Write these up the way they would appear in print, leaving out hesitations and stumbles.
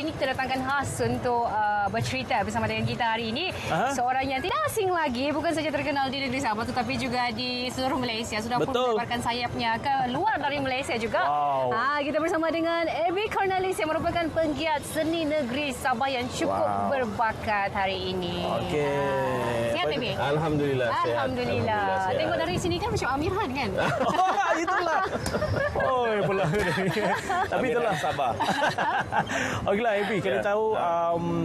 ini kita datangkan khas untuk bercerita bersama dengan kita hari ini. Seorang yang tidak asing lagi, bukan saja terkenal di negeri Sabah tetapi juga di seluruh Malaysia. Sudah pun melebarkan sayapnya ke luar dari Malaysia juga. Kita bersama dengan Abby Cornelis yang merupakan penggiat seni negeri Sabah yang cukup berbakat hari ini. Sihat, Abby? Alhamdulillah. Alhamdulillah. Tengok dari sini kan macam Amirhan kan? Itulah. Pula. Tapi itulah Sabah. Okeylah, Abby, kita tahu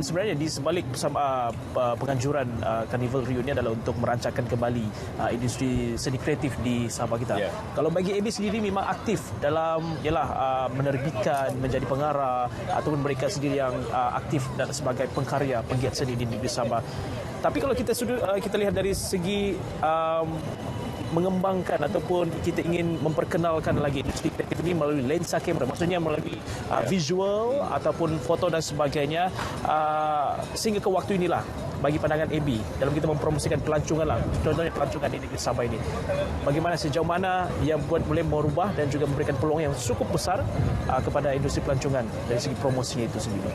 sebenarnya di sebalik penganjuran Carnival Rio ini adalah untuk merancangkan kembali industri seni kreatif di Sabah kita. Kalau bagi Abby sendiri memang aktif dalam menerbitkan, menjadi pengarah ataupun mereka sendiri yang aktif dan sebagai pengkarya, penggiat seni di negeri Sabah. Tapi kalau kita lihat dari segi mengembangkan ataupun kita ingin memperkenalkan lagi industri kreatif ini melalui lensa kamera, maksudnya melalui visual ataupun foto dan sebagainya, sehingga ke waktu inilah bagi pandangan Abby dalam kita mempromosikan pelancongan lah, contohnya pelancongan di negeri Sabah ini, bagaimana sejauh mana ia boleh merubah dan juga memberikan peluang yang cukup besar kepada industri pelancongan dari segi promosinya itu sendiri.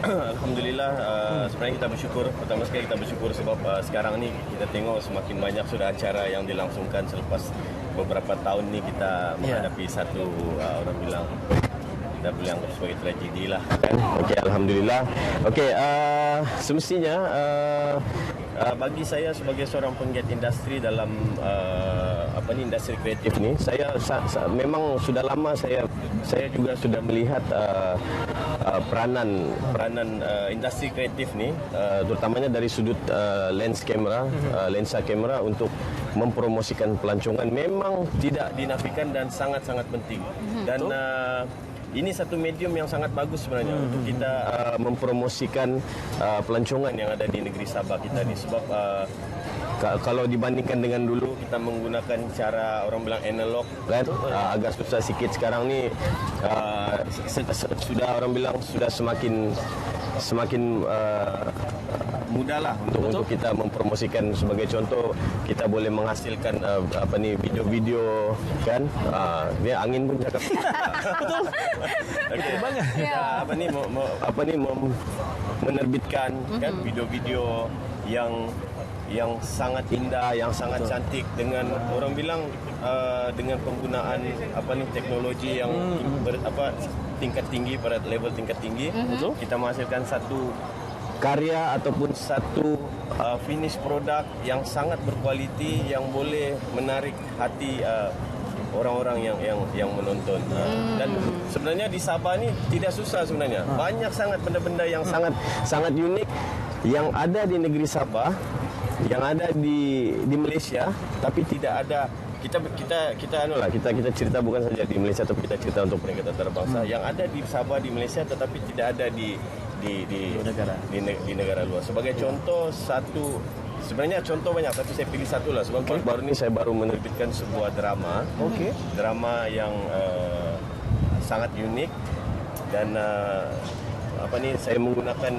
Alhamdulillah, sebenarnya kita bersyukur. Pertama sekali kita bersyukur sebab sekarang ni kita tengok semakin banyak sudah acara yang dilangsungkan selepas beberapa tahun ni kita menghadapi satu orang bilang sebagai tragedi lah kan. Alhamdulillah. Semestinya bagi saya sebagai seorang penggiat industri dalam industri kreatif ni, saya memang sudah lama saya juga sudah melihat peranan industri kreatif ni, terutamanya dari sudut lensa kamera untuk mempromosikan pelancongan memang tidak dinafikan dan sangat-sangat penting. Dan ini satu medium yang sangat bagus sebenarnya untuk kita mempromosikan pelancongan yang ada di negeri Sabah kita ni. Sebab kalau dibandingkan dengan dulu kita menggunakan cara orang bilang analog kan, agak susah sikit. Sekarang ni sudah orang bilang sudah semakin mudahlah untuk kita mempromosikan. Sebagai contoh, kita boleh menghasilkan video-video kan, dia angin pun cakap betul. Banyak menerbitkan kan video-video yang sangat indah, yang sangat cantik, dengan orang bilang dengan penggunaan teknologi yang tingkat tinggi, pada level tingkat tinggi. Kita menghasilkan satu karya ataupun satu finish produk yang sangat berkualiti, yang boleh menarik hati orang-orang yang menonton. Dan sebenarnya di Sabah ni tidak susah sebenarnya. Banyak sangat benda-benda yang sangat unik yang ada di negeri Sabah, yang ada di Malaysia, tapi tidak ada. Kita cerita bukan saja di Malaysia, tapi kita cerita untuk peringkat antarabangsa yang ada di Sabah, di Malaysia, tetapi tidak ada di negara luar. Sebagai contoh, sebenarnya contoh banyak, tapi saya pilih satu lah. Sebab baru ni saya baru menerbitkan sebuah drama, drama yang sangat unik. Dan saya menggunakan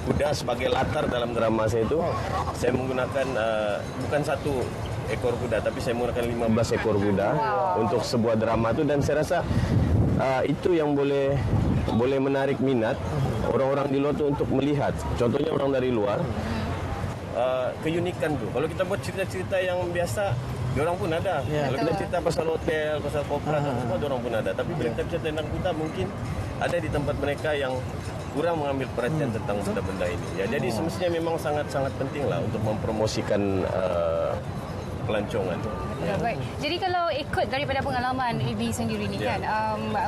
kuda sebagai latar dalam drama saya itu. Saya menggunakan bukan satu ekor kuda, tapi saya menggunakan 15 ekor kuda untuk sebuah drama itu. Dan saya rasa itu yang boleh menarik minat orang-orang di luar tu untuk melihat. Contohnya orang dari luar, keunikan tu. Kalau kita buat cerita-cerita yang biasa, diorang pun ada. Kalau kita cerita pasal hotel, pasal korporat, semua diorang pun ada. Tapi bila kita cerita tentang kuda, mungkin ada di tempat mereka yang kurang mengambil perhatian tentang benda-benda ini. Jadi semestinya memang sangat-sangat penting lah untuk mempromosikan pelancongan. Baik. Jadi kalau ikut daripada pengalaman Abby sendiri ni kan,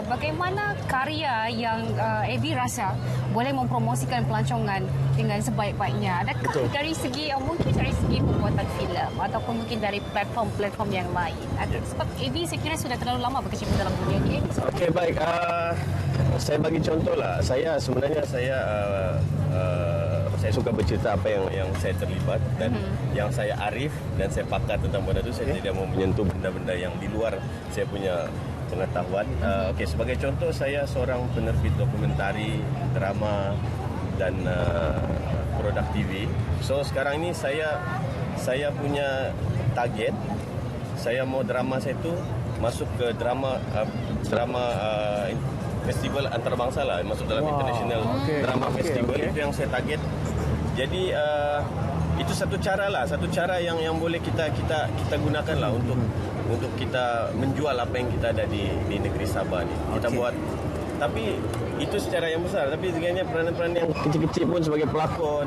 bagaimana karya yang Abby rasa boleh mempromosikan pelancongan dengan sebaik-baiknya? Adakah dari segi mungkin dari segi pembuatan filem ataupun mungkin dari platform-platform yang lain? Sebab Abby saya kira sudah terlalu lama berkecimpung dalam dunia ini. Baik. Saya bagi contoh lah. Saya suka bercerita apa yang saya terlibat dan yang saya arif dan saya pakar tentang benda itu. Saya tidak mau menyentuh benda-benda yang di luar saya punya pengetahuan. Sebagai contoh, saya seorang penerbit dokumentari, drama dan produk TV. So sekarang ini saya punya target. Saya mau drama saya itu masuk ke drama festival antarabangsa lah, masuk dalam International Drama Festival. Itu yang saya target. Jadi itu satu cara yang boleh kita gunakan lah untuk kita menjual apa yang kita ada di negeri Sabah ni. Kita buat, tapi itu secara yang besar. Tapi sebenarnya peranan-peranan yang kecil-kecil pun sebagai pelakon,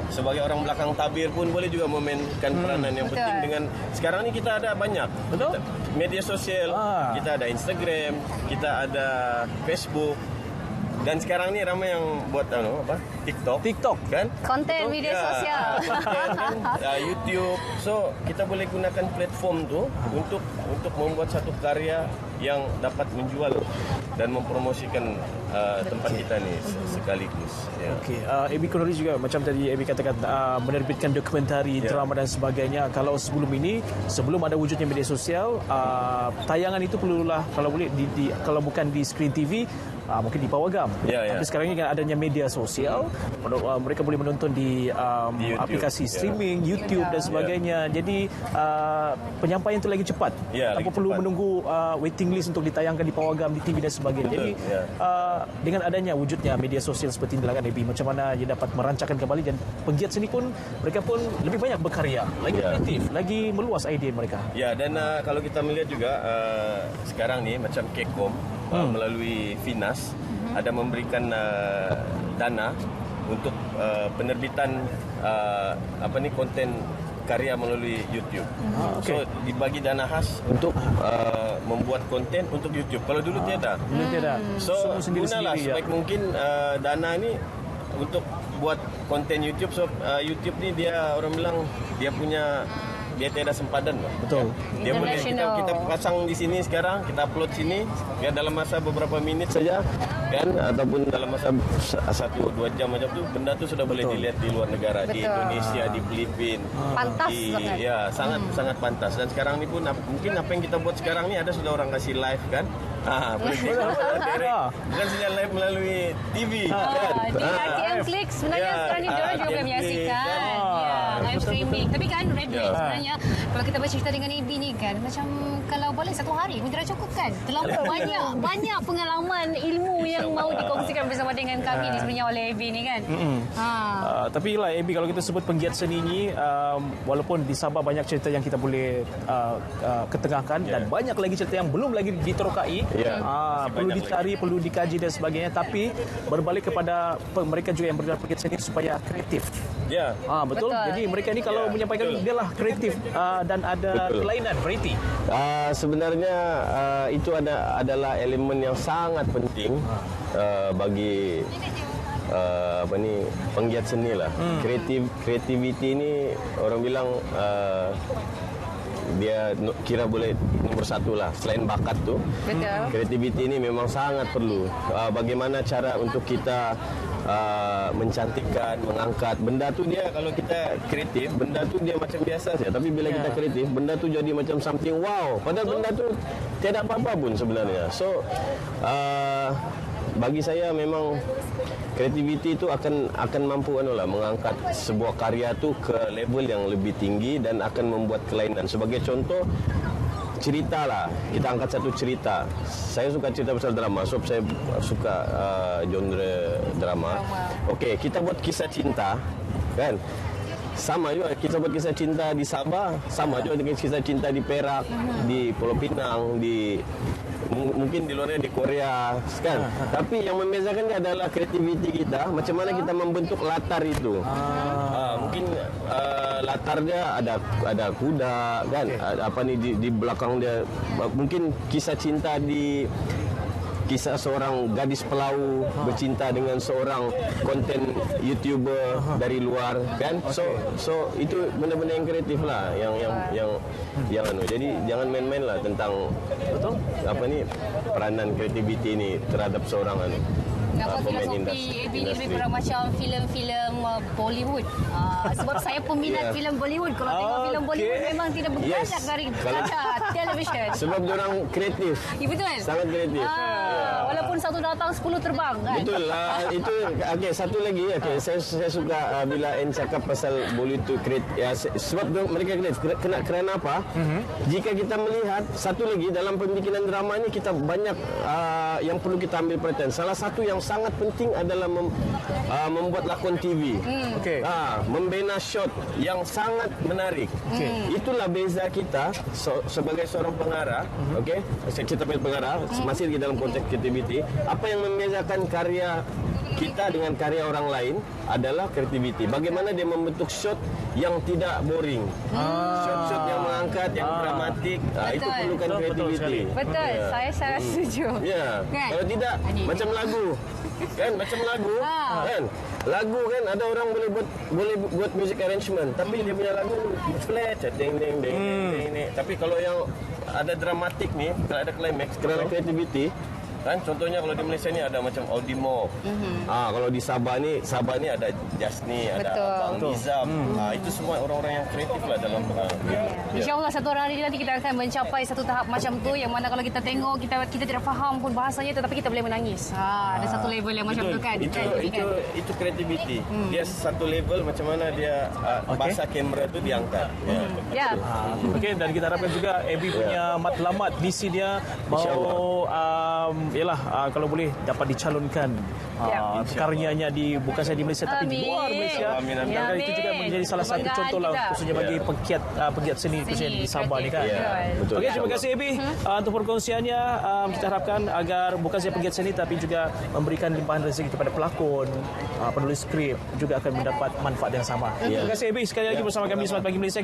sebagai orang belakang tabir pun boleh juga memainkan peranan yang penting. Dengan sekarang ni kita ada banyak media sosial, kita ada Instagram, kita ada Facebook. Dan sekarang ni ramai yang buat TikTok kan? Konten media sosial. Konten kan? YouTube. So, kita boleh gunakan platform tu untuk membuat satu karya yang dapat menjual dan mempromosikan tempat kita ni sekaligus. Okey, AB Kurori juga macam tadi AB katakan menerbitkan dokumentari, drama dan sebagainya. Kalau sebelum ada wujudnya media sosial, tayangan itu perlulah kalau boleh kalau bukan di skrin TV, mungkin di pawagam. Tapi sekarang ini kan adanya media sosial, mereka boleh menonton di aplikasi streaming, YouTube dan sebagainya. Jadi penyampaian itu lagi cepat. Tanpa perlu menunggu waiting list untuk ditayangkan di pawagam, di TV dan sebagainya. Jadi dengan adanya wujudnya media sosial seperti ini, AB, macam mana dia dapat merancangkan kembali, dan penggiat seni pun mereka pun lebih banyak berkarya, lagi kreatif, lagi meluas idea mereka. Dan kalau kita melihat juga sekarang ni macam Kekom melalui Finas ada memberikan dana untuk penerbitan konten karya melalui YouTube. So dibagi dana khas untuk membuat konten untuk YouTube. Kalau dulu tiada. So gunalah sebaik mungkin dana ni untuk buat konten YouTube. So YouTube ni dia orang bilang dia tiada sempadan. Betul. Dia boleh kita pasang di sini sekarang, kita upload sini dalam masa beberapa minit saja kan, ataupun dalam masa 1-2 jam macam tu, benda tu sudah boleh dilihat di luar negara. Di Indonesia, di Filipina. Pantas sangat pantas. Dan sekarang ni pun mungkin apa yang kita buat sekarang ni ada sudah orang kasih live kan. Boleh bukan saja live melalui TV kan. Di RTM Klik sebenarnya sekarang ni diorang juga boleh menyaksikan live streaming. Tapi kan Redman sebenarnya kalau kita bercerita dengan AB ni kan, macam kalau boleh satu hari pun tidak cukup kan. Terlalu banyak pengalaman ilmu yang mau dikongsikan bersama dengan kami ni sebenarnya oleh AB ni kan. Tapi lah AB, kalau kita sebut penggiat seni ni, walaupun di Sabah banyak cerita yang kita boleh ketengahkan, dan banyak lagi cerita yang belum lagi diterokai, perlu dicari, perlu dikaji dan sebagainya. Tapi berbalik kepada mereka juga yang bergerak penggiat seni supaya kreatif. Betul. Jadi mereka ni kalau menyampaikan, dia lah kreatif dan ada kelainan, variety. Sebenarnya itu adalah elemen yang sangat penting bagi penggiat seni lah. Kreativiti ni orang bilang dia kira boleh nombor satu lah. Selain bakat tu, kreativiti ni memang sangat perlu. Bagaimana cara untuk kita mencantikkan, mengangkat benda tu. Dia kalau kita kreatif, benda tu dia macam biasa saja. Tapi bila kita kreatif, benda tu jadi macam something wow. Padahal benda tu tiada apa-apa pun sebenarnya. So bagi saya memang kreativiti itu akan mampu mengangkat sebuah karya tu ke level yang lebih tinggi dan akan membuat kelainan. Sebagai contoh, cerita lah, kita angkat satu cerita. Saya suka cerita pasal drama, sebab saya suka genre drama. Okey, kita buat kisah cinta kan, sama juga kita buat kisah cinta di Sabah, sama juga dengan kisah cinta di Perak, di Pulau Pinang, mungkin di luarnya di Korea kan. Tapi yang membezakan adalah kreativiti kita, macam mana kita membentuk latar itu. Mungkin latarnya ada kuda kan, di belakang dia mungkin kisah cinta kisah seorang gadis pelau bercinta dengan seorang konten YouTuber dari luar kan. So itu benda-benda yang kreatif lah, yang jadi jangan main-main lah tentang peranan kreativiti ini terhadap seorang filosofi AB ni lebih kurang macam filem-filem Bollywood. Sebab saya peminat filem Bollywood. Kalau tengok filem Bollywood memang tidak bergerak dari kaca televisyen. Sebab diorang kreatif. Betul. Sangat kreatif. Walaupun satu datang 10 terbang kan. Betul lah. Itu satu lagi. Saya suka bila cakap pasal Bollywood tu kreatif. Sebab mereka kreatif. Kerana apa? Jika kita melihat satu lagi dalam pembikinan drama ni, kita banyak yang perlu kita ambil perhatian. Salah satu yang sangat penting adalah membuat lakon TV. Okey. Membina shot yang sangat menarik. Itulah beza kita sebagai seorang pengarah. Okey, kita panggil pengarah masih lagi dalam konteks kreativiti. Apa yang membezakan karya kita dengan karya orang lain adalah kreativiti. Bagaimana dia membentuk shot yang tidak boring. Shot-shot yang mengangkat, yang dramatik. Itu perlukan kreativiti. Betul, saya sangat setuju. Ya. Kan? Kalau tidak macam lagu. Kan macam lagu. Kan? Lagu kan ada orang boleh buat music arrangement, tapi dia punya lagu flat, ding ding ding ding. Tapi kalau yang ada dramatik ni, kalau ada climax, kerana kreativiti. Kan contohnya kalau di Malaysia ni ada macam Audimo. Kalau di Sabah ni ada Jasni, ada Abang Nizam. Itu semua orang-orang yang kreatif lah dalam InsyaAllah satu hari nanti kita akan mencapai satu tahap macam tu yang mana kalau kita tengok kita tidak faham pun bahasanya tetapi kita boleh menangis. Ada satu level yang macam tu kan. Itu kreativiti. Dia satu level macam mana dia bahasa kamera tu diangkat. Ya. Okey, dan kita harapkan juga Abby punya matlamat misi dia mau kalau boleh dapat dicalonkan karyanya bukan saja di Malaysia tapi di luar Malaysia. Dan itu juga menjadi salah satu contoh lah khususnya bagi pegiat seni khususnya di Sabah ni kan. Okey, terima kasih Abby untuk perkongsiannya. Kita harapkan agar bukan saja pegiat seni tapi juga memberikan limpahan rezeki kepada pelakon, penulis skrip juga akan mendapat manfaat yang sama. Terima kasih Abby sekali lagi bersama kami Smart Pagi Malaysia.